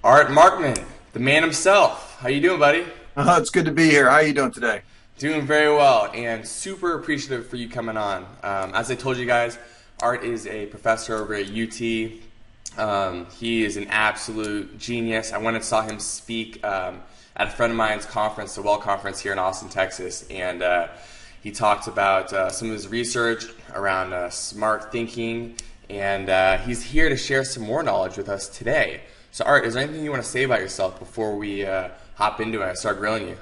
Art Markman, the man himself. How you doing, buddy? It's good to be here. How are you doing today? Doing very well, and super appreciative for you coming on. As I told you guys, Art is a professor over at UT. He is an absolute genius. I went and saw him speak at a friend of mine's conference, the Well Conference here in Austin, Texas, and he talked about some of his research around smart thinking, and he's here to share some more knowledge with us today. So, Art, is there anything you want to say about yourself before we hop into it and start grilling you?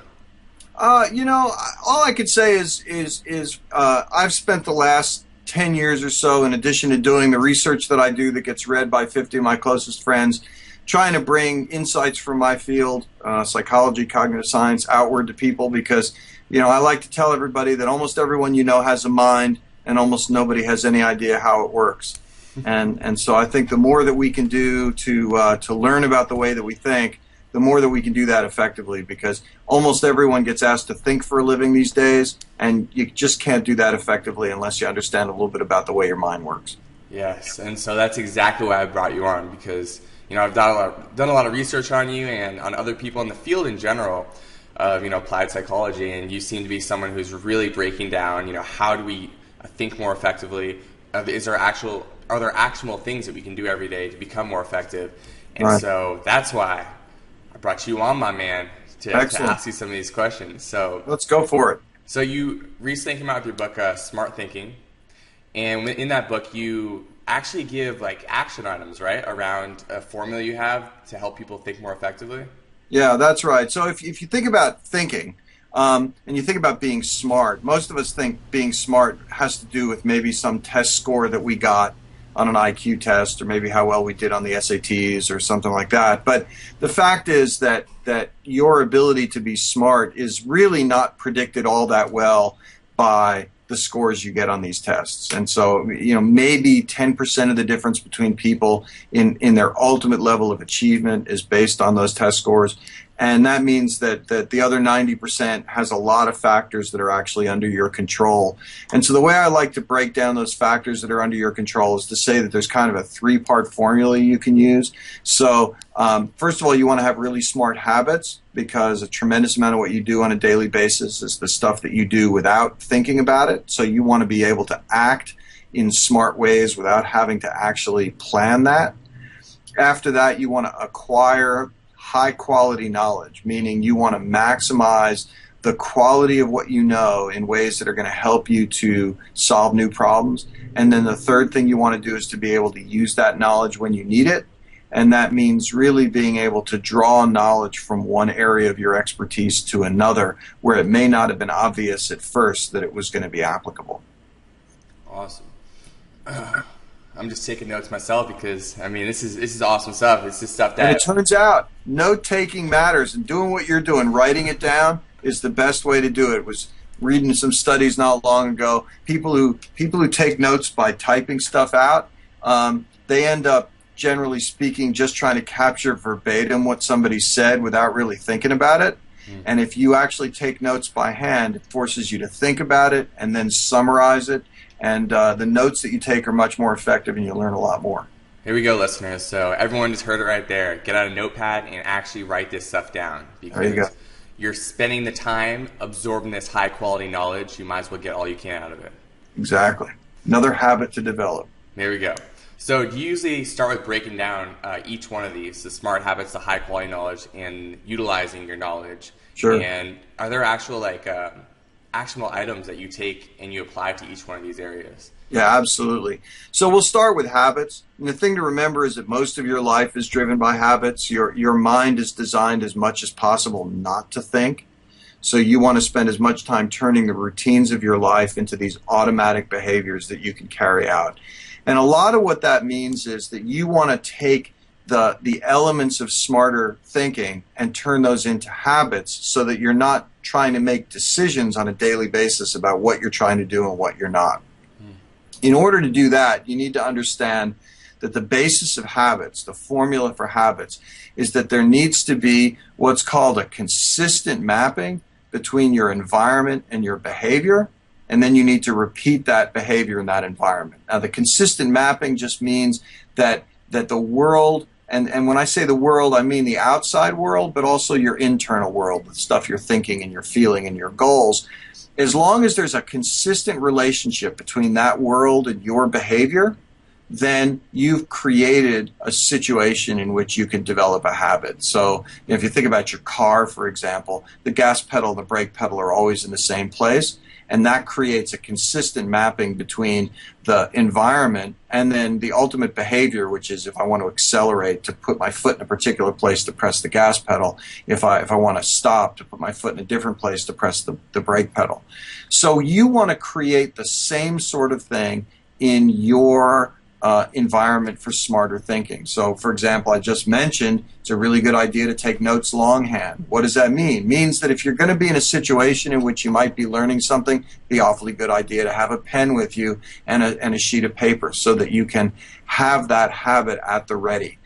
All I could say is I've spent the last 10 years or so, in addition to doing the research that I do that gets read by 50 of my closest friends, trying to bring insights from my field, psychology, cognitive science, outward to people, because, I like to tell everybody that almost everyone has a mind, and almost nobody has any idea how it works. And so I think the more that we can do to learn about the way that we think, the more that we can do that effectively, because almost everyone gets asked to think for a living these days, and you just can't do that effectively unless you understand a little bit about the way your mind works. Yes, and so that's exactly why I brought you on, because I've done a lot of research on you and on other people in the field in general of applied psychology, and you seem to be someone who's really breaking down how do we think more effectively. Are there actionable things that we can do every day to become more effective? And Right. So that's why I brought you on, my man, to ask you some of these questions. So Let's go for it. So you recently came out with your book, Smart Thinking, and in that book you actually give action items, right, around a formula you have to help people think more effectively? Yeah, that's right. So if you think about thinking, and you think about being smart, most of us think being smart has to do with maybe some test score that we got on an IQ test, or maybe how well we did on the SATs or something like that. But the fact is that your ability to be smart is really not predicted all that well by the scores you get on these tests. And so, maybe 10% of the difference between people in their ultimate level of achievement is based on those test scores. And that means that the other 90% has a lot of factors that are actually under your control. And so the way I like to break down those factors that are under your control is to say that there's kind of a three-part formula you can use. So first of all, you want to have really smart habits, because a tremendous amount of what you do on a daily basis is the stuff that you do without thinking about it. So you want to be able to act in smart ways without having to actually plan that. After that, you want to acquire high-quality knowledge, meaning you want to maximize the quality of what you know in ways that are going to help you to solve new problems. And then the third thing you want to do is to be able to use that knowledge when you need it. And that means really being able to draw knowledge from one area of your expertise to another where it may not have been obvious at first that it was going to be applicable. Awesome. I'm just taking notes myself because, this is awesome stuff. It's just stuff that... And it turns out note-taking matters, and doing what you're doing, writing it down, is the best way to do it. Was reading some studies not long ago. People who take notes by typing stuff out, they end up, generally speaking, just trying to capture verbatim what somebody said without really thinking about it. And if you actually take notes by hand, it forces you to think about it and then summarize it. And the notes that you take are much more effective, and you learn a lot more. Here we go, listeners. So everyone just heard it right there. Get out a notepad and actually write this stuff down. Because there you go. You're spending the time absorbing this high-quality knowledge. You might as well get all you can out of it. Exactly. Another habit to develop. There we go. So do you usually start with breaking down each one of these, the smart habits, the high-quality knowledge, and utilizing your knowledge? Sure. And are there actual actionable items that you take and you apply to each one of these areas? Yeah, absolutely. So we'll start with habits. And the thing to remember is that most of your life is driven by habits. Your mind is designed as much as possible not to think. So you want to spend as much time turning the routines of your life into these automatic behaviors that you can carry out. And a lot of what that means is that you want to take the elements of smarter thinking and turn those into habits, so that you're not trying to make decisions on a daily basis about what you're trying to do and what you're not. In order to do that, you need to understand that the basis of habits, the formula for habits, is that there needs to be what's called a consistent mapping between your environment and your behavior, and then you need to repeat that behavior in that environment. Now, the consistent mapping just means that the world And when I say the world, I mean the outside world, but also your internal world, the stuff you're thinking and you're feeling and your goals. As long as there's a consistent relationship between that world and your behavior, then you've created a situation in which you can develop a habit. So if you think about your car, for example, the gas pedal and the brake pedal are always in the same place, and that creates a consistent mapping between the environment and then the ultimate behavior, which is if I want to accelerate, to put my foot in a particular place to press the gas pedal. If I want to stop, to put my foot in a different place to press the brake pedal. So you want to create the same sort of thing in your environment for smarter thinking. So, for example, I just mentioned it's a really good idea to take notes longhand. What does that mean? It means that if you're going to be in a situation in which you might be learning something, it'd be awfully good idea to have a pen with you and a sheet of paper so that you can have that habit at the ready.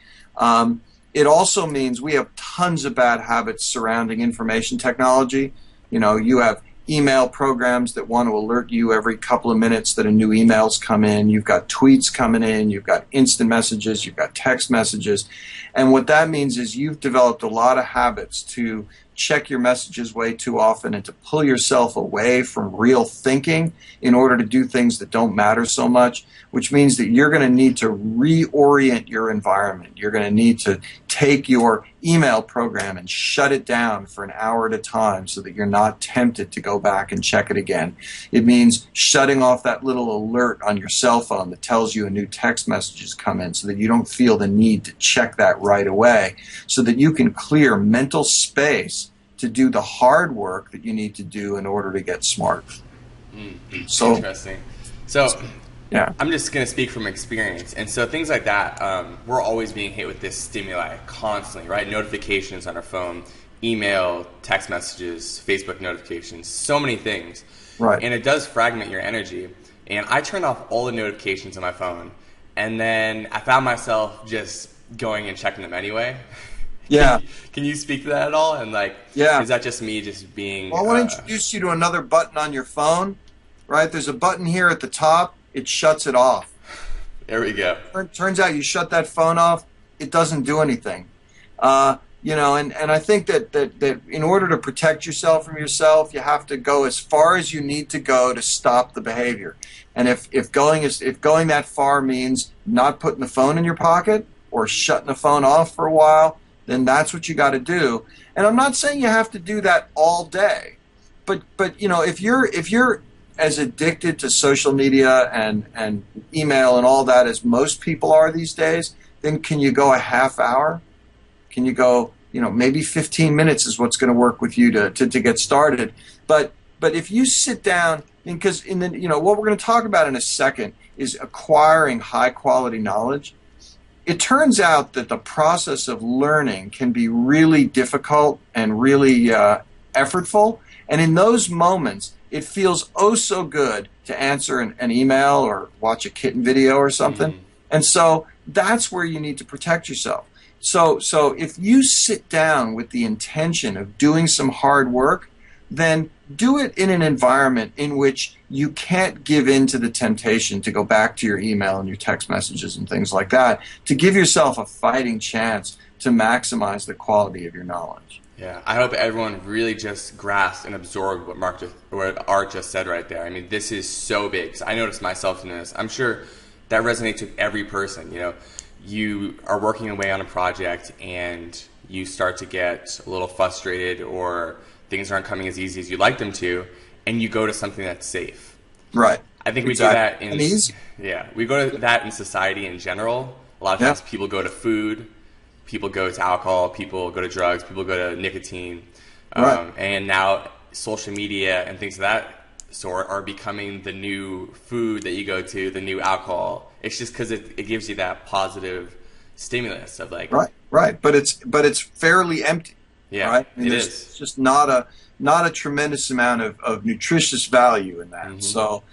It also means we have tons of bad habits surrounding information technology. You know, you have email programs that want to alert you every couple of minutes that a new email's come in. You've got tweets coming in. You've got instant messages. You've got text messages. And what that means is you've developed a lot of habits to check your messages way too often and to pull yourself away from real thinking in order to do things that don't matter so much, which means that you're going to need to reorient your environment. You're going to need to take your email program and shut it down for an hour at a time so that you're not tempted to go back and check it again. It means shutting off that little alert on your cell phone that tells you a new text message has come in so that you don't feel the need to check that right away, so that you can clear mental space to do the hard work that you need to do in order to get smart. So interesting. So yeah, I'm just going to speak from experience. And so things like that, we're always being hit with this stimuli constantly, right? Notifications on our phone, email, text messages, Facebook notifications, so many things. Right. And it does fragment your energy. And I turned off all the notifications on my phone. And then I found myself just going and checking them anyway. Yeah. Can you speak to that at all? And like, yeah, is that just me just being... Well, I want to introduce you to another button on your phone, right? There's a button here at the top. It shuts it off. There we go. Turns out you shut that phone off, it doesn't do anything. You know, and I think that in order to protect yourself from yourself, you have to go as far as you need to go to stop the behavior. And if going that far means not putting the phone in your pocket or shutting the phone off for a while, then that's what you got to do. And I'm not saying you have to do that all day, but you know, if you're as addicted to social media and email and all that as most people are these days, then can you go a half hour? Can you go, you know, maybe 15 minutes is what's going to work with you to get started. But if you sit down, because in the, you know, what we're going to talk about in a second is acquiring high quality knowledge. It turns out that the process of learning can be really difficult and really effortful. And in those moments, it feels oh so good to answer an email or watch a kitten video or something. Mm-hmm. And so that's where you need to protect yourself. So if you sit down with the intention of doing some hard work, then do it in an environment in which you can't give in to the temptation to go back to your email and your text messages and things like that, to give yourself a fighting chance to maximize the quality of your knowledge. Yeah, I hope everyone really just grasped and absorbed what Art just said right there. I mean, this is so big. 'Cause I noticed myself in this. I'm sure that resonates with every person. You know, you are working away on a project and you start to get a little frustrated, or things aren't coming as easy as you'd like them to, and you go to something that's safe. Right. I think we do that in we go to that in society in general. A lot of times people go to food, people go to alcohol, people go to drugs, people go to nicotine. Right. And now social media and things of that sort are becoming the new food that you go to, the new alcohol. It's just because it gives you that positive stimulus of like... Right. But it's fairly empty. Yeah, right? I mean, it there's is. just not a tremendous amount of nutritious value in that. Mm-hmm.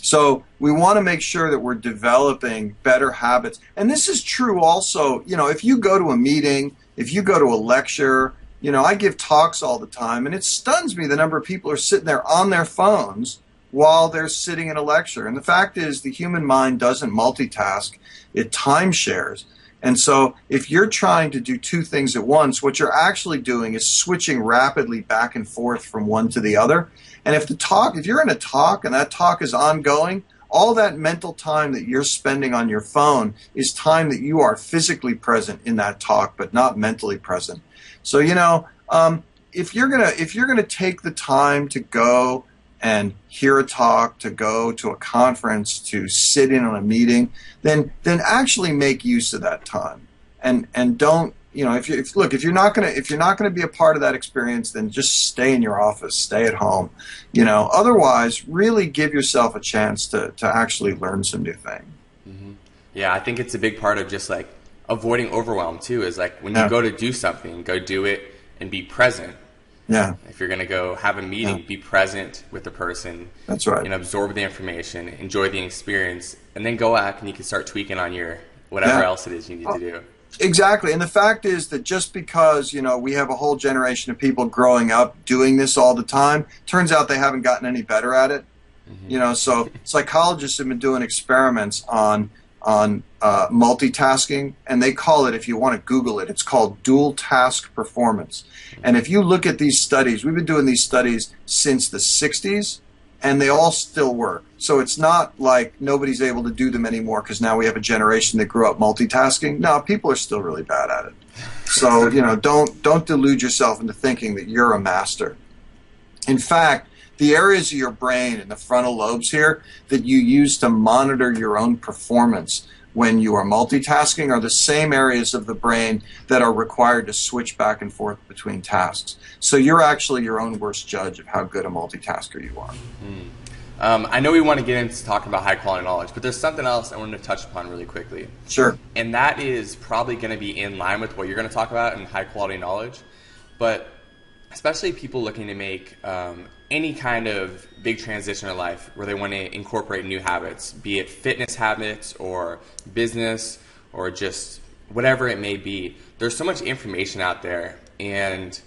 So we want to make sure that we're developing better habits. And this is true also, you know, if you go to a meeting, if you go to a lecture, you know, I give talks all the time, and it stuns me the number of people who are sitting there on their phones while they're sitting in a lecture. And the fact is the human mind doesn't multitask, it time shares. And so if you're trying to do two things at once, what you're actually doing is switching rapidly back and forth from one to the other. And if you're in a talk and that talk is ongoing, all that mental time that you're spending on your phone is time that you are physically present in that talk, but not mentally present. So, if you're gonna take the time to go and hear a talk, to go to a conference, to sit in on a meeting, then actually make use of that time, and don't, if you're not gonna be a part of that experience, then just stay in your office, stay at home, Otherwise, really give yourself a chance to actually learn some new thing. Mm-hmm. Yeah, I think it's a big part of just like avoiding overwhelm too. Is like when you go to do something, go do it and be present. Yeah. If you're going to go have a meeting, be present with the person. That's right. And absorb the information, enjoy the experience, and then go out and you can start tweaking on your whatever else it is you need to do. Exactly. And the fact is that just because, we have a whole generation of people growing up doing this all the time, turns out they haven't gotten any better at it. Mm-hmm. So psychologists have been doing experiments on multitasking, and they call it, if you want to Google it, it's called dual task performance. And if you look at these studies, we've been doing these studies since the 60s, and they all still work. So it's not like nobody's able to do them anymore because now we have a generation that grew up multitasking. No, people are still really bad at it. So, don't delude yourself into thinking that you're a master. In fact, the areas of your brain in the frontal lobes here that you use to monitor your own performance when you are multitasking are the same areas of the brain that are required to switch back and forth between tasks. So you're actually your own worst judge of how good a multitasker you are. I know we want to get into talking about high quality knowledge, but there's something else I wanted to touch upon really quickly. Sure. And that is probably going to be in line with what you're going to talk about in high quality knowledge, but especially people looking to make any kind of big transition in life where they want to incorporate new habits, be it fitness habits or business or just whatever it may be. There's so much information out there, and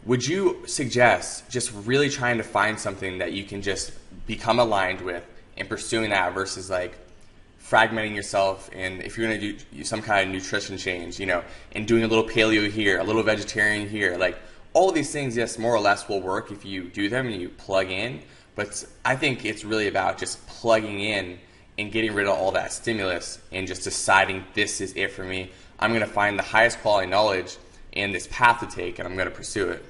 would you suggest just really trying to find something that you can just become aligned with and pursuing that versus like fragmenting yourself? And if you're going to do some kind of nutrition change, and doing a little paleo here, a little vegetarian here, like all of these things, yes, more or less will work if you do them and you plug in. But I think it's really about just plugging in and getting rid of all that stimulus and just deciding this is it for me. I'm going to find the highest quality knowledge and this path to take, and I'm going to pursue it.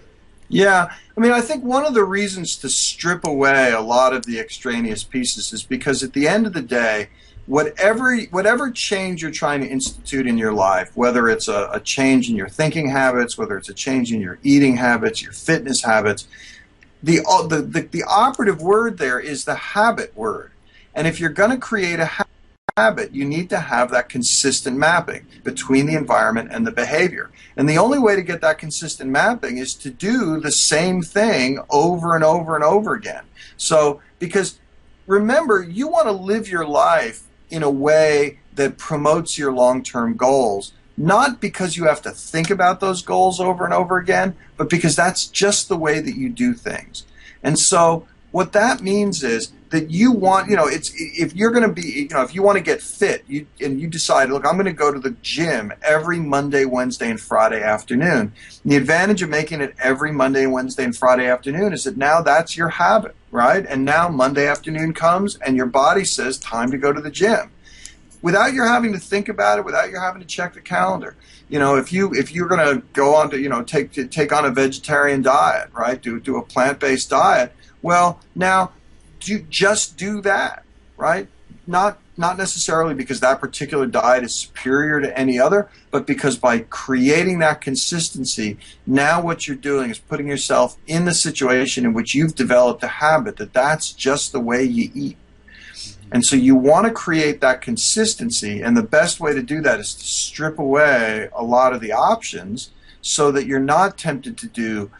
Yeah. I think one of the reasons to strip away a lot of the extraneous pieces is because at the end of the day, whatever change you're trying to institute in your life, whether it's a change in your thinking habits, whether it's a change in your eating habits, your fitness habits, the operative word there is the habit word. And if you're going to create a habit, you need to have that consistent mapping between the environment and the behavior. And the only way to get that consistent mapping is to do the same thing over and over and over again. So, because remember, you want to live your life in a way that promotes your long-term goals, not because you have to think about those goals over and over again, but because that's just the way that you do things. And so what that means is that you want, if you're going to be, if you want to get fit, and you decide, look, I'm going to go to the gym every Monday, Wednesday, and Friday afternoon. And the advantage of making it every Monday, Wednesday, and Friday afternoon is that now that's your habit, right? And now Monday afternoon comes, and your body says, time to go to the gym. Without your having to think about it, without your having to check the calendar. If you're going to go on to, take on a vegetarian diet, right? Do a plant-based diet. Well, now, just do that, right? Not necessarily because that particular diet is superior to any other, but because by creating that consistency, now what you're doing is putting yourself in the situation in which you've developed a habit that's just the way you eat. And so you want to create that consistency, and the best way to do that is to strip away a lot of the options so that you're not tempted to do,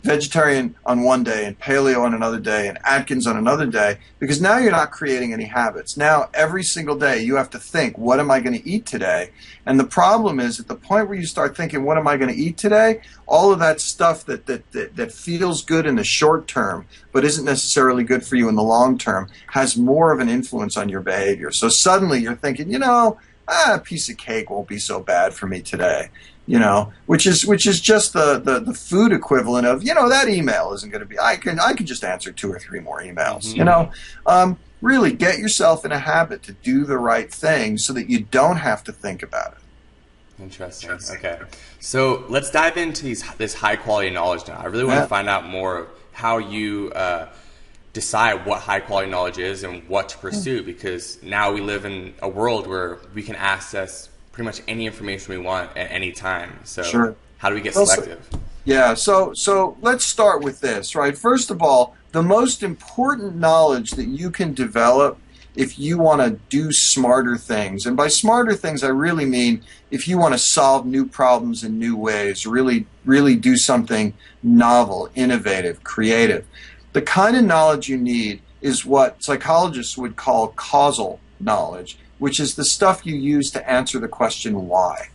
vegetarian on one day and paleo on another day and Atkins on another day, because now you're not creating any habits. Now every single day you have to think, what am I going to eat today? And the problem is, at the point where you start thinking, what am I going to eat today, all of that stuff that feels good in the short term but isn't necessarily good for you in the long term has more of an influence on your behavior. So suddenly you're thinking, a piece of cake won't be so bad for me today. Which is just the food equivalent of, that email isn't going to be, I can just answer 2 or 3 more emails. Really get yourself in a habit to do the right thing so that you don't have to think about it. Interesting. Okay. So let's dive into this high quality knowledge now. I really want to find out more of how you decide what high quality knowledge is and what to pursue, because now we live in a world where we can access pretty much any information we want at any time. So how do we get selective? So let's start with this, right? First of all, the most important knowledge that you can develop if you want to do smarter things, and by smarter things I really mean if you want to solve new problems in new ways, really do something novel, innovative, creative. The kind of knowledge you need is what psychologists would call causal knowledge, which is the stuff you use to answer the question why.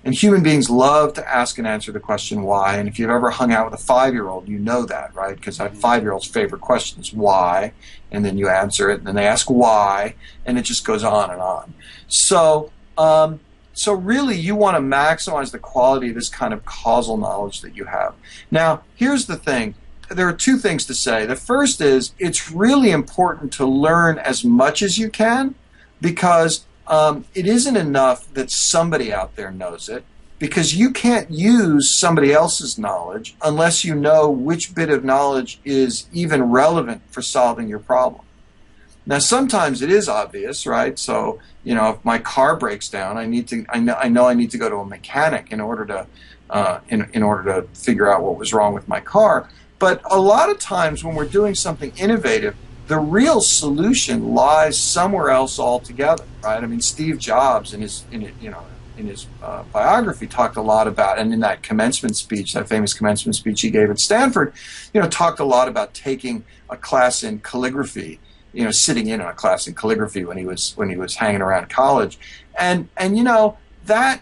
And human beings love to ask and answer the question why. And if you've ever hung out with a 5-year-old, you know that, right? Because that 5-year-old's favorite question is why, and then you answer it, and then they ask why, and it just goes on and on. So really you want to maximize the quality of this kind of causal knowledge that you have. Now, here's the thing. There are 2 things to say. The first is it's really important to learn as much as you can, because it isn't enough that somebody out there knows it, because you can't use somebody else's knowledge unless you know which bit of knowledge is even relevant for solving your problem. Now, sometimes it is obvious, right? So, if my car breaks down, I know I need to go to a mechanic in order to in order to figure out what was wrong with my car. But a lot of times when we're doing something innovative, the real solution lies somewhere else altogether, right? I mean, Steve Jobs in his biography talked a lot about, and in that commencement speech, that famous commencement speech he gave at Stanford, talked a lot about taking a class in calligraphy, sitting in on a class in calligraphy when he was hanging around college, and that.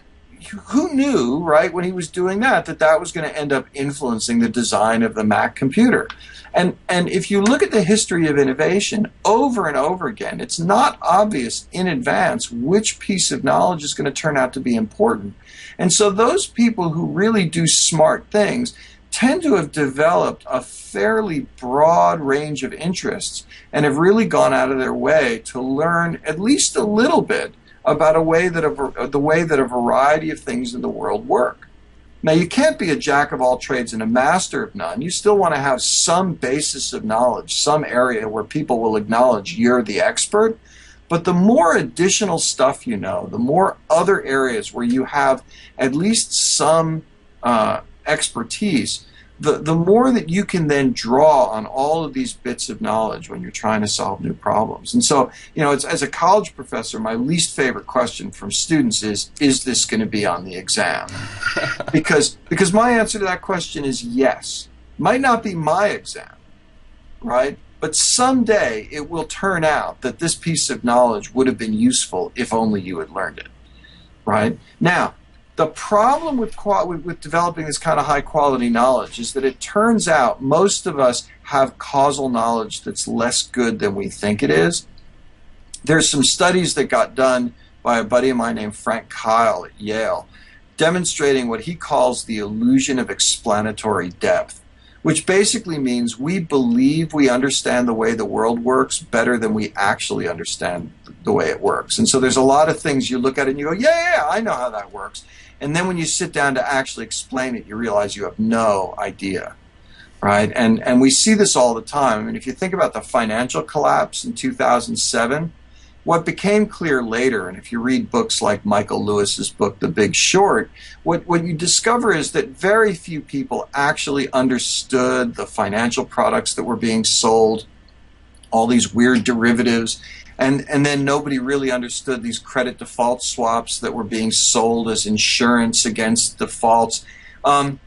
Who knew, right, when he was doing that was going to end up influencing the design of the Mac computer? And if you look at the history of innovation over and over again, it's not obvious in advance which piece of knowledge is going to turn out to be important. And so those people who really do smart things tend to have developed a fairly broad range of interests and have really gone out of their way to learn at least a little bit about the way that a variety of things in the world work. Now, you can't be a jack of all trades and a master of none. You still want to have some basis of knowledge, some area where people will acknowledge you're the expert. But the more additional stuff you know, the more other areas where you have at least some expertise, the more that you can then draw on all of these bits of knowledge when you're trying to solve new problems. And so, as a college professor, my least favorite question from students is this going to be on the exam? because my answer to that question is yes. Might not be my exam, right? But someday it will turn out that this piece of knowledge would have been useful if only you had learned it, right? Now, the problem with developing this kind of high-quality knowledge is that it turns out most of us have causal knowledge that's less good than we think it is. There's some studies that got done by a buddy of mine named Frank Kyle at Yale, demonstrating what he calls the illusion of explanatory depth, which basically means we believe we understand the way the world works better than we actually understand the way it works. And so there's a lot of things you look at it and you go, yeah, I know how that works. And then when you sit down to actually explain it, you realize you have no idea, right? And we see this all the time. I mean, if you think about the financial collapse in 2007, what became clear later, and if you read books like Michael Lewis's book, The Big Short, what you discover is that very few people actually understood the financial products that were being sold, all these weird derivatives, and then nobody really understood these credit default swaps that were being sold as insurance against defaults. And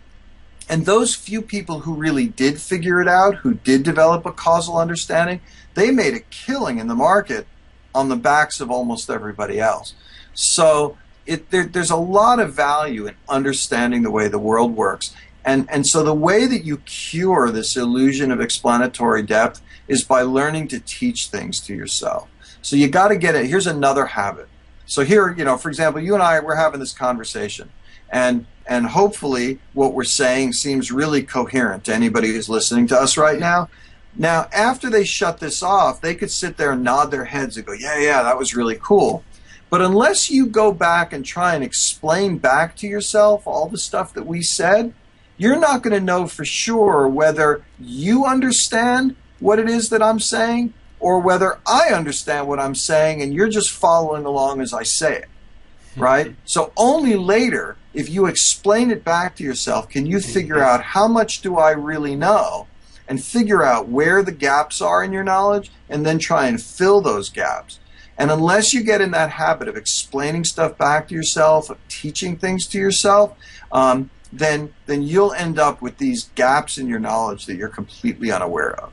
those few people who really did figure it out, who did develop a causal understanding, they made a killing in the market on the backs of almost everybody else. So there's a lot of value in understanding the way the world works. And so the way that you cure this illusion of explanatory depth is by learning to teach things to yourself. So you got to get it. Here's another habit. So here, for example, you and I, we're having this conversation, and hopefully what we're saying seems really coherent to anybody who's listening to us right now. Now, after they shut this off, they could sit there and nod their heads and go, yeah, that was really cool. But unless you go back and try and explain back to yourself all the stuff that we said, you're not going to know for sure whether you understand what it is that I'm saying or whether I understand what I'm saying and you're just following along as I say it, right? So only later, if you explain it back to yourself, can you figure out how much do I really know and figure out where the gaps are in your knowledge and then try and fill those gaps. And unless you get in that habit of explaining stuff back to yourself, of teaching things to yourself, then you'll end up with these gaps in your knowledge that you're completely unaware of.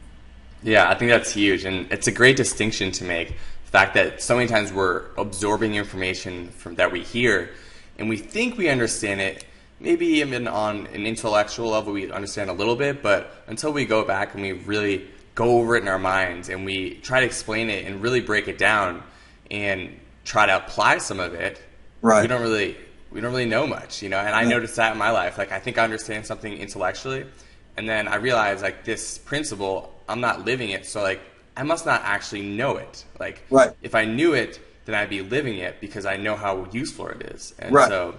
Yeah, I think that's huge. And it's a great distinction to make. The fact that so many times we're absorbing information from that we hear and we think we understand it. Maybe even on an intellectual level we understand a little bit, but until we go back and we really go over it in our minds and we try to explain it and really break it down and try to apply some of it, right, we don't really know much, And I noticed that in my life. Like, I think I understand something intellectually, and then I realize, like, this principle, I'm not living it, so, like, I must not actually know it. Like, right, if I knew it, then I'd be living it because I know how useful it is. And right, so,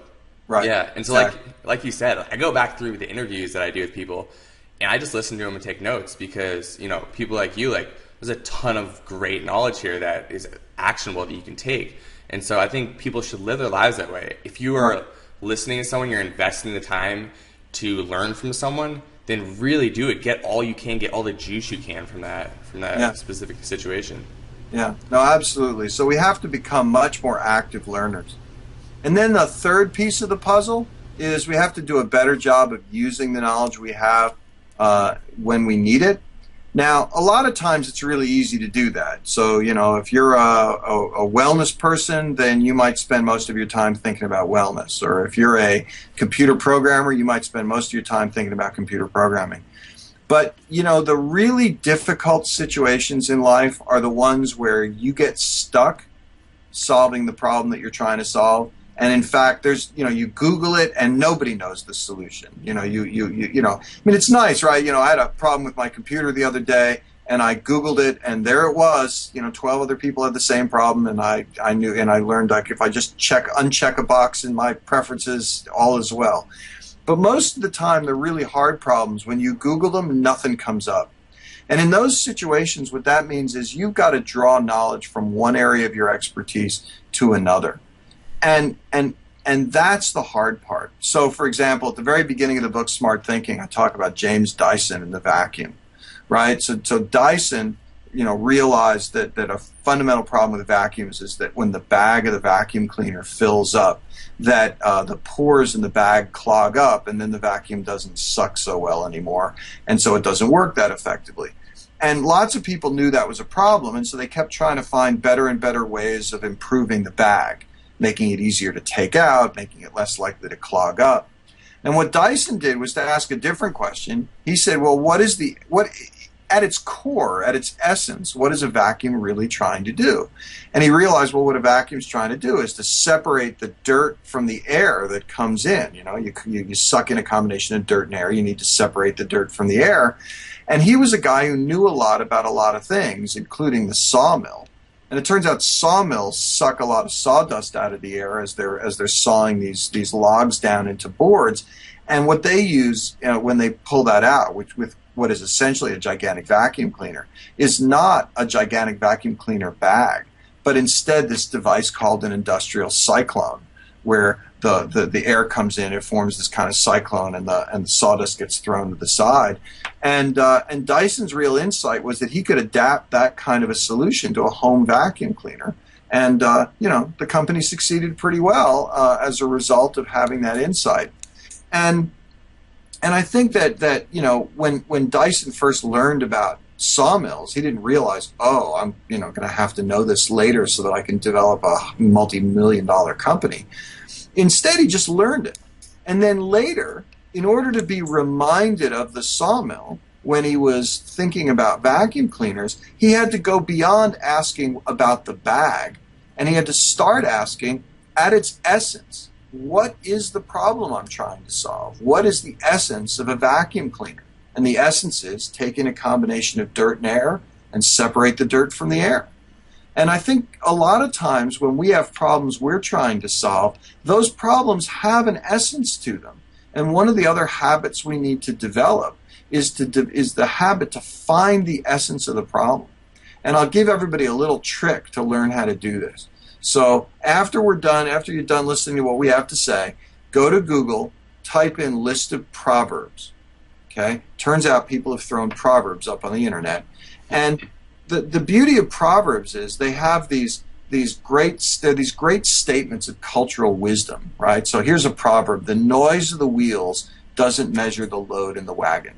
right, yeah. And so, exactly, like you said, I go back through the interviews that I do with people, and I just listen to them and take notes because, people like you, like, there's a ton of great knowledge here that is actionable that you can take. And so I think people should live their lives that way. If you are listening to someone, you're investing the time to learn from someone, then really do it. Get all you can, get all the juice you can from that specific situation. Yeah, no, absolutely. So we have to become much more active learners. And then the third piece of the puzzle is we have to do a better job of using the knowledge we have when we need it. Now, a lot of times it's really easy to do that. So, if you're a wellness person, then you might spend most of your time thinking about wellness. Or if you're a computer programmer, you might spend most of your time thinking about computer programming. But, the really difficult situations in life are the ones where you get stuck solving the problem that you're trying to solve. And in fact, there's, you Google it and nobody knows the solution. It's nice, right? I had a problem with my computer the other day and I Googled it and there it was, 12 other people had the same problem and I knew, and I learned, like, if I just uncheck a box in my preferences, all is well. But most of the time, the really hard problems, when you Google them, nothing comes up. And in those situations, what that means is you've got to draw knowledge from one area of your expertise to another. And that's the hard part. So, for example, at the very beginning of the book, Smart Thinking, I talk about James Dyson and the vacuum, right? So Dyson, realized that a fundamental problem with vacuums is that when the bag of the vacuum cleaner fills up, that the pores in the bag clog up, and then the vacuum doesn't suck so well anymore, and so it doesn't work that effectively. And lots of people knew that was a problem, and so they kept trying to find better and better ways of improving the bag, making it easier to take out, making it less likely to clog up. And what Dyson did was to ask a different question. He said, well, what at its core, at its essence, what is a vacuum really trying to do? And he realized, well, what a vacuum's trying to do is to separate the dirt from the air that comes in. You suck in a combination of dirt and air. You need to separate the dirt from the air. And he was a guy who knew a lot about a lot of things, including the sawmill. And it turns out sawmills suck a lot of sawdust out of the air as they're sawing these logs down into boards. And what they use when they pull that out, with what is essentially a gigantic vacuum cleaner, is not a gigantic vacuum cleaner bag, but instead this device called an industrial cyclone, where the air comes in, it forms this kind of cyclone, and the sawdust gets thrown to the side. And Dyson's real insight was that he could adapt that kind of a solution to a home vacuum cleaner. And the company succeeded pretty well as a result of having that insight. And I think that when Dyson first learned about sawmills, he didn't realize, I'm going to have to know this later so that I can develop a multi-million-dollar company. Instead, he just learned it. And then later, in order to be reminded of the sawmill when he was thinking about vacuum cleaners, he had to go beyond asking about the bag And he had to start asking, at its essence, what is the problem I'm trying to solve? What is the essence of a vacuum cleaner? And the essence is taking a combination of dirt and air and separate the dirt from the air. And I think a lot of times when we have problems we're trying to solve, those problems have an essence to them. And one of the other habits we need to develop is the habit to find the essence of the problem. And I'll give everybody a little trick to learn how to do this. So after you're done listening to what we have to say, go to Google, type in list of proverbs. Okay? Turns out people have thrown proverbs up on the internet. And the beauty of proverbs is they have these great statements of cultural wisdom, right? So here's a proverb: the noise of the wheels doesn't measure the load in the wagon.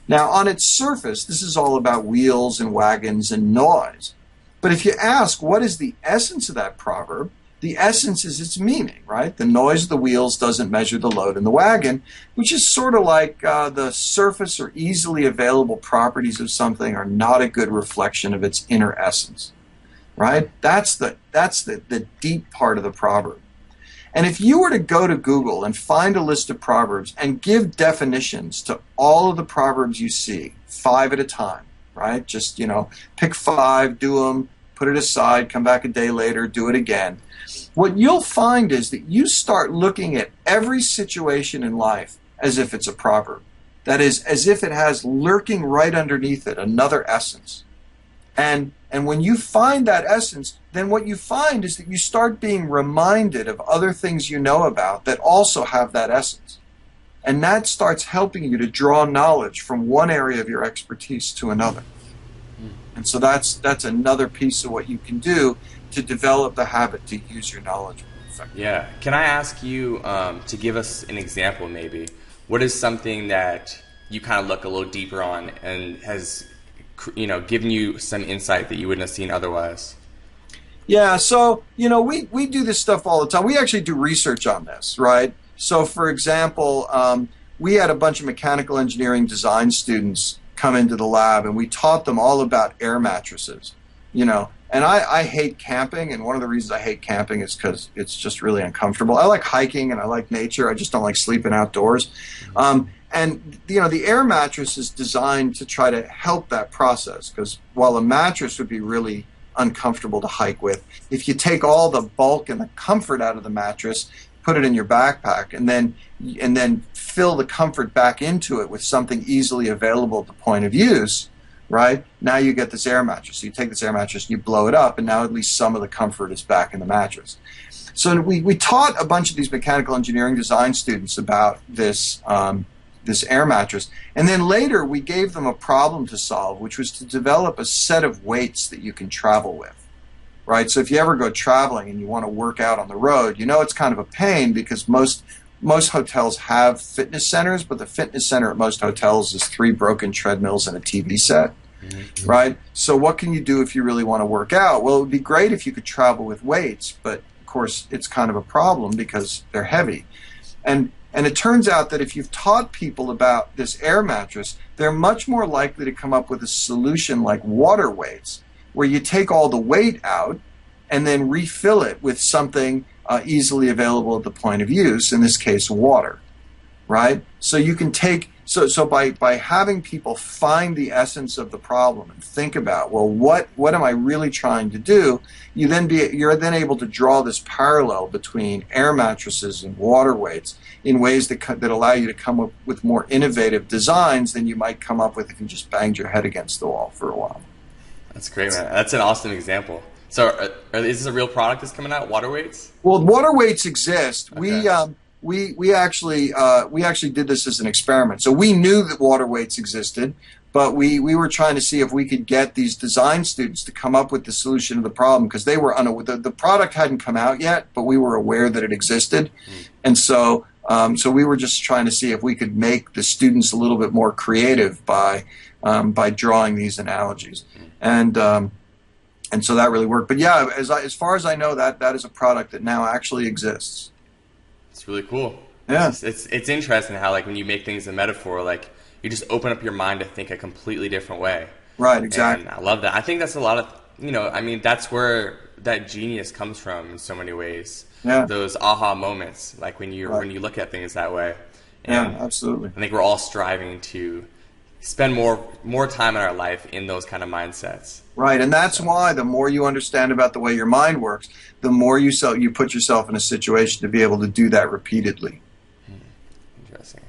Now, on its surface, this is all about wheels and wagons and noise. But if you ask what is the essence of that proverb, the essence is its meaning, right? The noise of the wheels doesn't measure the load in the wagon, which is sort of like the surface or easily available properties of something are not a good reflection of its inner essence, right? That's the deep part of the proverb. And if you were to go to Google and find a list of proverbs and give definitions to all of the proverbs you see, 5 at a time, right? Just, pick 5, do them, put it aside, come back a day later, do it again. What you'll find is that you start looking at every situation in life as if it's a proverb. That is, as if it has lurking right underneath it another essence. And when you find that essence, then what you find is that you start being reminded of other things you know about that also have that essence. And that starts helping you to draw knowledge from one area of your expertise to another. And so that's another piece of what you can do to develop the habit to use your knowledge effectively. Yeah. Can I ask you to give us an example maybe? What is something that you kind of look a little deeper on and has given you some insight that you wouldn't have seen otherwise? Yeah, so, we do this stuff all the time. We actually do research on this, right? So, for example, we had a bunch of mechanical engineering design students come into the lab, and we taught them all about air mattresses, And I hate camping, and one of the reasons I hate camping is because it's just really uncomfortable. I like hiking, and I like nature. I just don't like sleeping outdoors. And the air mattress is designed to try to help that process, because while a mattress would be really uncomfortable to hike with, if you take all the bulk and the comfort out of the mattress, put it in your backpack, and then fill the comfort back into it with something easily available at the point of use, right? Now you get this air mattress. So you take this air mattress and you blow it up, and now at least some of the comfort is back in the mattress. So we taught a bunch of these mechanical engineering design students about this air mattress. And then later we gave them a problem to solve, which was to develop a set of weights that you can travel with, right? So if you ever go traveling and you want to work out on the road, it's kind of a pain because most hotels have fitness centers, but the fitness center at most hotels is 3 broken treadmills and a TV set, right? So what can you do if you really want to work out? Well, it would be great if you could travel with weights, but of course it's kind of a problem because they're heavy. And it turns out that if you've taught people about this air mattress, they're much more likely to come up with a solution like water weights, where you take all the weight out and then refill it with something easily available at the point of use, in this case, water, right? So you can take, so by having people find the essence of the problem and think about, well, what am I really trying to do? You're then able to draw this parallel between air mattresses and water weights in ways that allow you to come up with more innovative designs than you might come up with if you just banged your head against the wall for a while. That's great, man. That's an awesome example. So is this a real product that's coming out, water weights? Well, water weights exist. Okay. We actually did this as an experiment. So we knew that water weights existed, but we were trying to see if we could get these design students to come up with the solution to the problem, because they were unaware. The product hadn't come out yet, but we were aware that it existed. And so we were just trying to see if we could make the students a little bit more creative by drawing these analogies. And so that really worked. But yeah, as far as I know, that is a product that now actually exists. It's really cool. Yeah. It's interesting how, like, when you make things a metaphor, like, you just open up your mind to think a completely different way. Right, exactly. And I love that. I think that's a lot of, that's where that genius comes from in so many ways. Yeah. Those aha moments, like when you look at things that way. And yeah, absolutely. I think we're all striving to spend more time in our life in those kind of mindsets. Right, and that's why the more you understand about the way your mind works, the more you put yourself in a situation to be able to do that repeatedly. Interesting.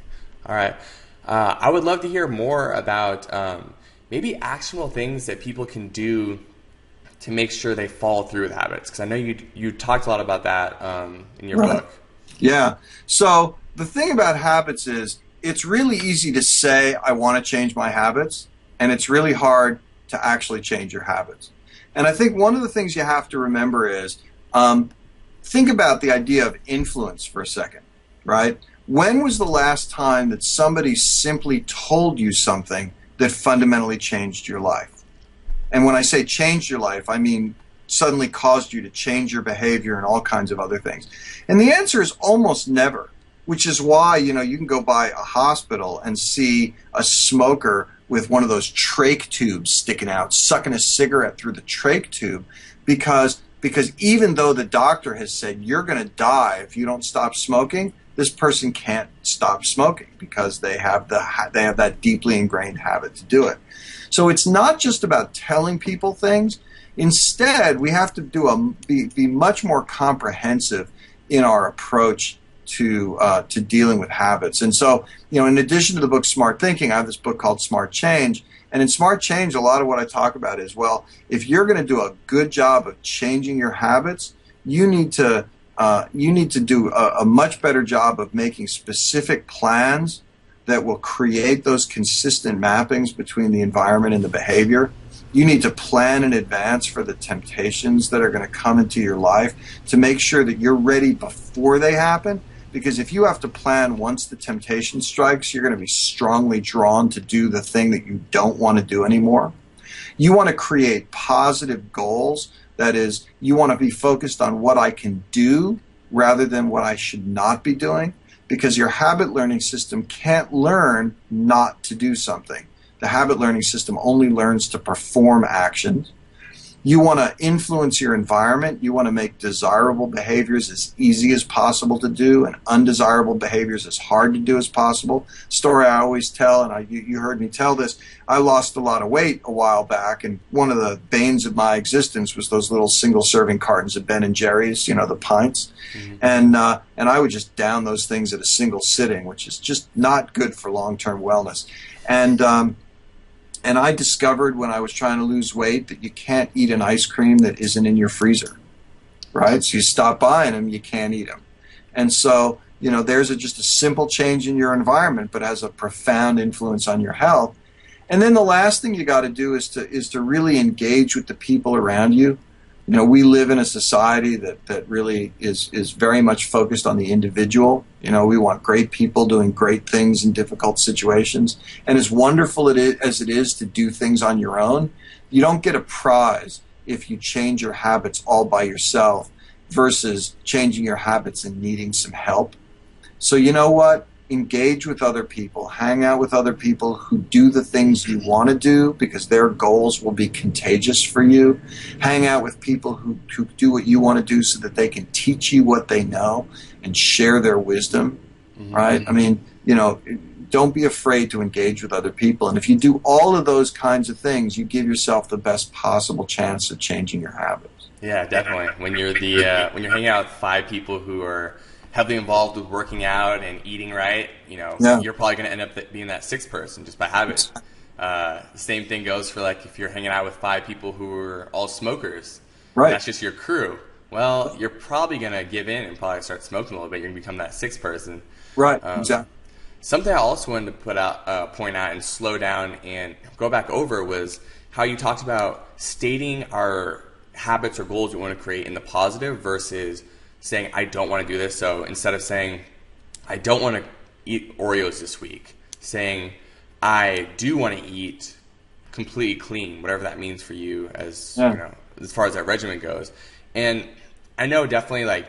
All right. I would love to hear more about maybe actionable things that people can do to make sure they follow through with habits. Because I know you talked a lot about that in your book. Yeah. So the thing about habits is it's really easy to say, I want to change my habits, and it's really hard to actually change your habits. And I think one of the things you have to remember is think about the idea of influence for a second, right? When was the last time that somebody simply told you something that fundamentally changed your life? And when I say changed your life, I mean suddenly caused you to change your behavior and all kinds of other things. And the answer is almost never, which is why, you can go by a hospital and see a smoker with one of those trach tubes sticking out, sucking a cigarette through the trach tube, because even though the doctor has said you're going to die if you don't stop smoking, this person can't stop smoking because they have that deeply ingrained habit to do it. So it's not just about telling people things. Instead, we have to be much more comprehensive in our approach to dealing with habits. And so, in addition to the book Smart Thinking, I have this book called Smart Change. And in Smart Change, a lot of what I talk about is, well, if you're going to do a good job of changing your habits, you need to do a much better job of making specific plans that will create those consistent mappings between the environment and the behavior. You need to plan in advance for the temptations that are going to come into your life to make sure that you're ready before they happen. Because if you have to plan once the temptation strikes, you're going to be strongly drawn to do the thing that you don't want to do anymore. You want to create positive goals. That is, you want to be focused on what I can do rather than what I should not be doing, because your habit learning system can't learn not to do something. The habit learning system only learns to perform actions. You want to influence your environment. You want to make desirable behaviors as easy as possible to do and undesirable behaviors as hard to do as possible. Story I always tell, and you heard me tell this, I lost a lot of weight a while back, and one of the banes of my existence was those little single-serving cartons of Ben & Jerry's, the pints. Mm-hmm. And I would just down those things at a single sitting, which is just not good for long-term wellness. And I discovered when I was trying to lose weight that you can't eat an ice cream that isn't in your freezer, right? So you stop buying them, you can't eat them. And so, there's just a simple change in your environment, but has a profound influence on your health. And then the last thing you got to do is to really engage with the people around you. We live in a society that really is very much focused on the individual. We want great people doing great things in difficult situations. And as wonderful as it is to do things on your own, you don't get a prize if you change your habits all by yourself versus changing your habits and needing some help. So you know what? Engage with other people. Hang out with other people who do the things you want to do because their goals will be contagious for you. Hang out with people who do what you want to do so that they can teach you what they know and share their wisdom, right? I mean, don't be afraid to engage with other people. And if you do all of those kinds of things, you give yourself the best possible chance of changing your habits. Yeah, definitely. When you're when you're hanging out with 5 people who are heavily involved with working out and eating right, you're probably going to end up being that 6th person just by habit. The same thing goes for if you're hanging out with 5 people who are all smokers. Right. That's just your crew. Well, you're probably going to give in and probably start smoking a little bit. You're going to become that 6th person. Right. Exactly. Something I also wanted to point out and slow down and go back over was how you talked about stating our habits or goals we want to create in the positive versus saying, I don't want to do this. So instead of saying, I don't want to eat Oreos this week, saying, I do want to eat completely clean, whatever that means for you as far as that regimen goes. And I know definitely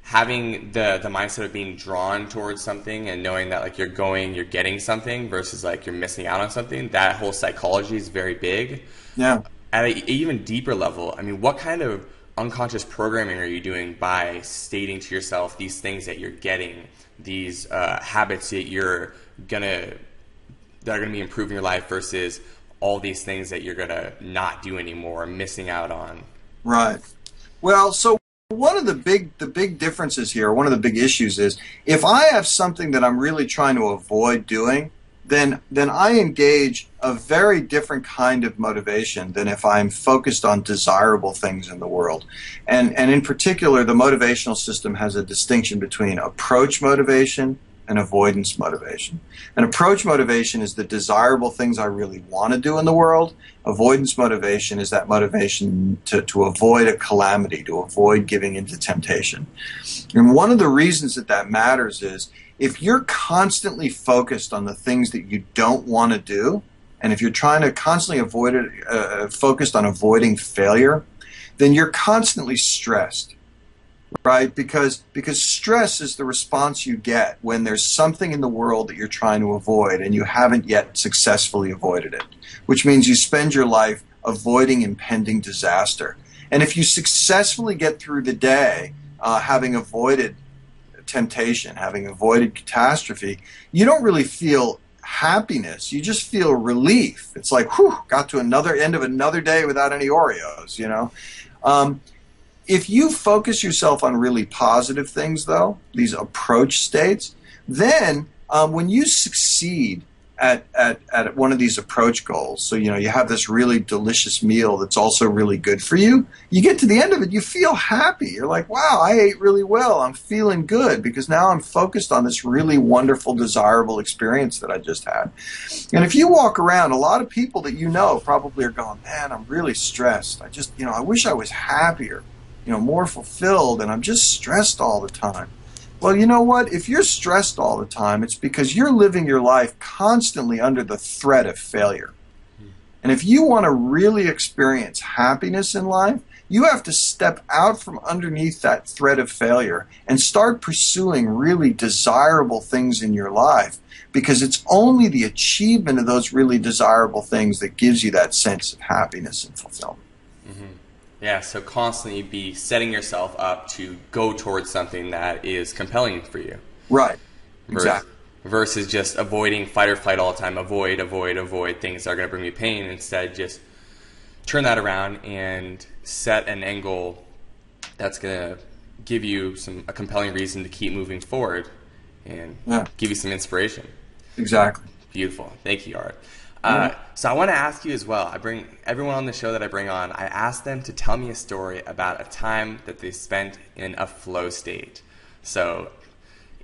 having the mindset of being drawn towards something and knowing that you're getting something versus you're missing out on something, that whole psychology is very big. Yeah. At an even deeper level, I mean, what kind of unconscious programming are you doing by stating to yourself these things that you're getting, these habits that that are gonna be improving your life versus all these things that you're gonna not do anymore, or missing out on? Right. Well, so one of the big differences here, one of the big issues is if I have something that I'm really trying to avoid doing, then I engage a very different kind of motivation than if I'm focused on desirable things in the world. And in particular, the motivational system has a distinction between approach motivation and avoidance motivation. And approach motivation is the desirable things I really want to do in the world. Avoidance motivation is that motivation to avoid a calamity, to avoid giving into temptation. And one of the reasons that matters is if you're constantly focused on the things that you don't want to do, and if you're trying to constantly avoid it, focused on avoiding failure, then you're constantly stressed. Right? Because stress is the response you get when there's something in the world that you're trying to avoid and you haven't yet successfully avoided it, which means you spend your life avoiding impending disaster. And if you successfully get through the day having avoided temptation, having avoided catastrophe, you don't really feel happiness. You just feel relief. It's like, whew, got to another end of another day without any Oreos, you know? If you focus yourself on really positive things, though, these approach states, then when you succeed at one of these approach goals, so you have this really delicious meal that's also really good for you, you get to the end of it, you feel happy. You're like, wow, I ate really well. I'm feeling good because now I'm focused on this really wonderful, desirable experience that I just had. And if you walk around, a lot of people that you know probably are going, man, I'm really stressed. I wish I was happier, more fulfilled, and I'm just stressed all the time. Well, you know what? If you're stressed all the time, it's because you're living your life constantly under the threat of failure. And if you want to really experience happiness in life, you have to step out from underneath that threat of failure and start pursuing really desirable things in your life, because it's only the achievement of those really desirable things that gives you that sense of happiness and fulfillment. Mm-hmm. Yeah, so constantly be setting yourself up to go towards something that is compelling for you. Right, exactly. Versus just avoiding fight or flight all the time, avoid things that are going to bring you pain. Instead, just turn that around and set an angle that's going to give you a compelling reason to keep moving forward and give you some inspiration. Exactly. Beautiful. Thank you, Art. So I want to ask you as well. I bring everyone on the show that I bring on, I ask them to tell me a story about a time that they spent in a flow state. So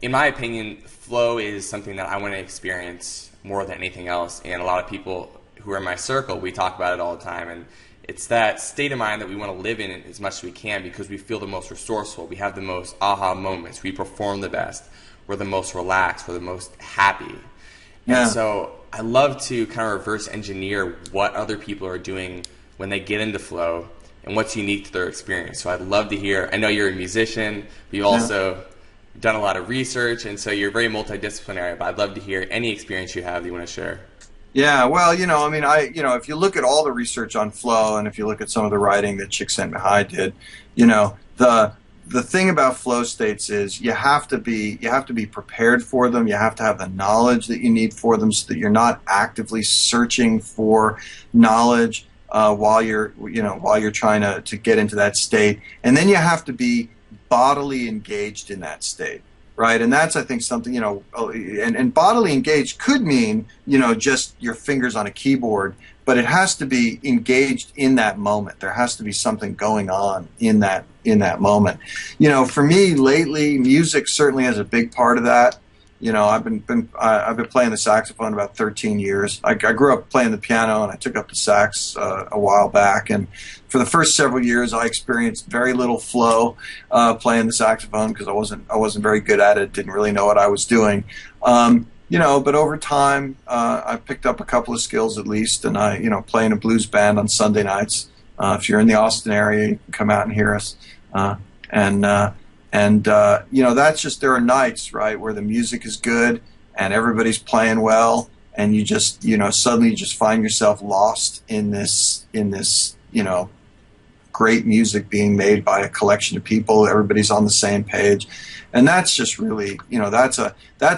in my opinion, flow is something that I want to experience more than anything else. And a lot of people who are in my circle, we talk about it all the time. And it's that state of mind that we want to live in as much as we can because we feel the most resourceful. We have the most aha moments. We perform the best. We're the most relaxed. We're the most happy. Yeah. And so I love to kind of reverse engineer what other people are doing when they get into flow and what's unique to their experience. So I'd love to hear, I know you're a musician, but you also done a lot of research, and so you're very multidisciplinary, but I'd love to hear any experience you have that you want to share. Yeah, well, if you look at all the research on flow, and if you look at some of the writing that Csikszentmihalyi did, the thing about flow states is you have to be prepared for them. You have to have the knowledge that you need for them, so that you're not actively searching for knowledge while you're trying to get into that state. And then you have to be bodily engaged in that state, right? And that's, I think, something, and bodily engaged could mean, just your fingers on a keyboard, but it has to be engaged in that moment. There has to be something going on in that moment. For me lately, music certainly has a big part of that. I've been playing the saxophone about 13 years. I grew up playing the piano, and I took up the sax a while back. And for the first several years, I experienced very little flow playing the saxophone because I wasn't very good at it. Didn't really know what I was doing. But over time, I picked up a couple of skills at least, and I play in a blues band on Sunday nights. If you're in the Austin area, you can come out and hear us. That's just, there are nights, right, where the music is good and everybody's playing well, and you just, suddenly you just find yourself lost in this, great music being made by a collection of people. Everybody's on the same page. And that's just really, that's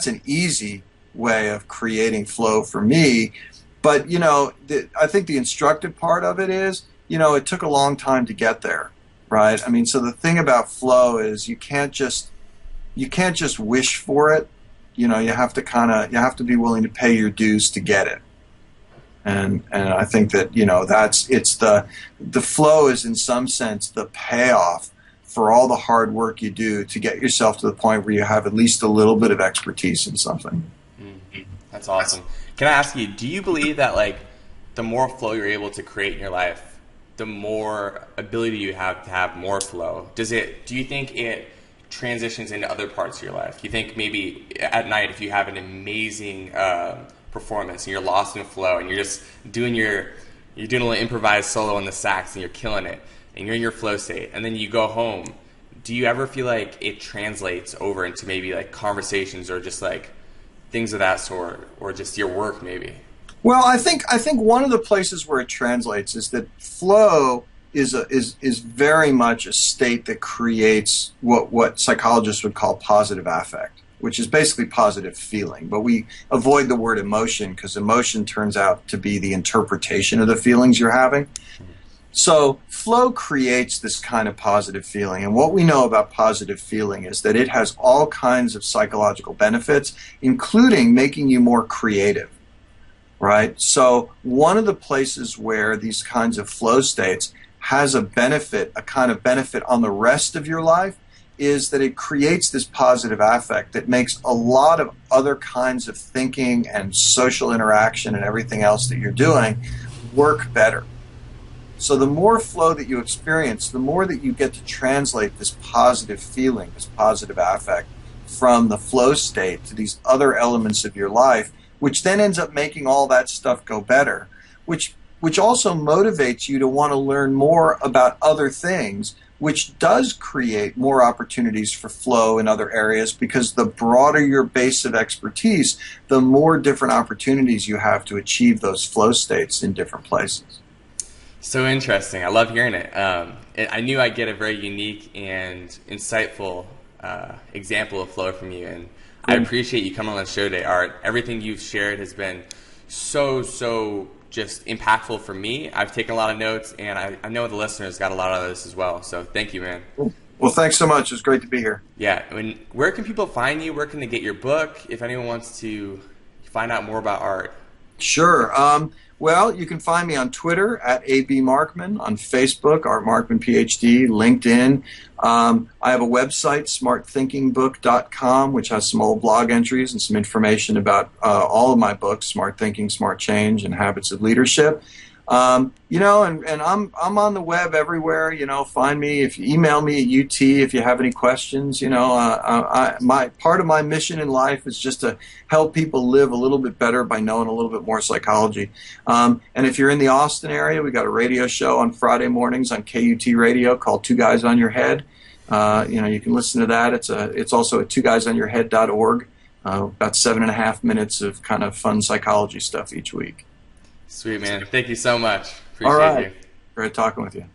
an easy way of creating flow for me. But, I think the instructive part of it is, it took a long time to get there, right? I mean, so the thing about flow is you can't just wish for it. You have to be willing to pay your dues to get it. And I think that, the flow is in some sense the payoff for all the hard work you do to get yourself to the point where you have at least a little bit of expertise in something. Mm-hmm. That's awesome. Can I ask you, do you believe that like the more flow you're able to create in your life, the more ability you have to have more flow? Do you think it transitions into other parts of your life? Do you think maybe at night if you have an amazing performance and you're lost in flow and you're just doing you're doing a little improvised solo on the sax and you're killing it and you're in your flow state and then you go home, do you ever feel like it translates over into maybe like conversations or just like things of that sort, or just your work maybe? Well, I think one of the places where it translates is that flow is very much a state that creates what psychologists would call positive affect, which is basically positive feeling. But we avoid the word emotion because emotion turns out to be the interpretation of the feelings you're having. So flow creates this kind of positive feeling. And what we know about positive feeling is that it has all kinds of psychological benefits, including making you more creative, right? So one of the places where these kinds of flow states has a kind of benefit on the rest of your life, is that it creates this positive affect that makes a lot of other kinds of thinking and social interaction and everything else that you're doing work better. So the more flow that you experience, the more that you get to translate this positive feeling, this positive affect from the flow state to these other elements of your life, which then ends up making all that stuff go better, which also motivates you to want to learn more about other things, which does create more opportunities for flow in other areas, because the broader your base of expertise, the more different opportunities you have to achieve those flow states in different places. So interesting. I love hearing it. I knew I'd get a very unique and insightful example of flow from you, and I appreciate you coming on the show today, Art. Everything you've shared has been so just impactful for me. I've taken a lot of notes, and I know the listeners got a lot of this as well. So thank you, man. Well, thanks so much. It's great to be here. Yeah. Where can people find you? Where can they get your book if anyone wants to find out more about Art? Sure. Well, you can find me on Twitter at AB Markman, on Facebook, Art Markman, PhD, LinkedIn. I have a website, smartthinkingbook.com, which has some old blog entries and some information about all of my books, Smart Thinking, Smart Change, and Habits of Leadership. And I'm on the web everywhere. Find me. If you email me at UT if you have any questions. My part of my mission in life is just to help people live a little bit better by knowing a little bit more psychology. And if you're in the Austin area, we got a radio show on Friday mornings on KUT Radio called Two Guys on Your Head. You can listen to that. It's also at twoguysonyourhead.org. About 7.5 minutes of kind of fun psychology stuff each week. Sweet, man. Thank you so much. Appreciate All right. you. Great talking with you.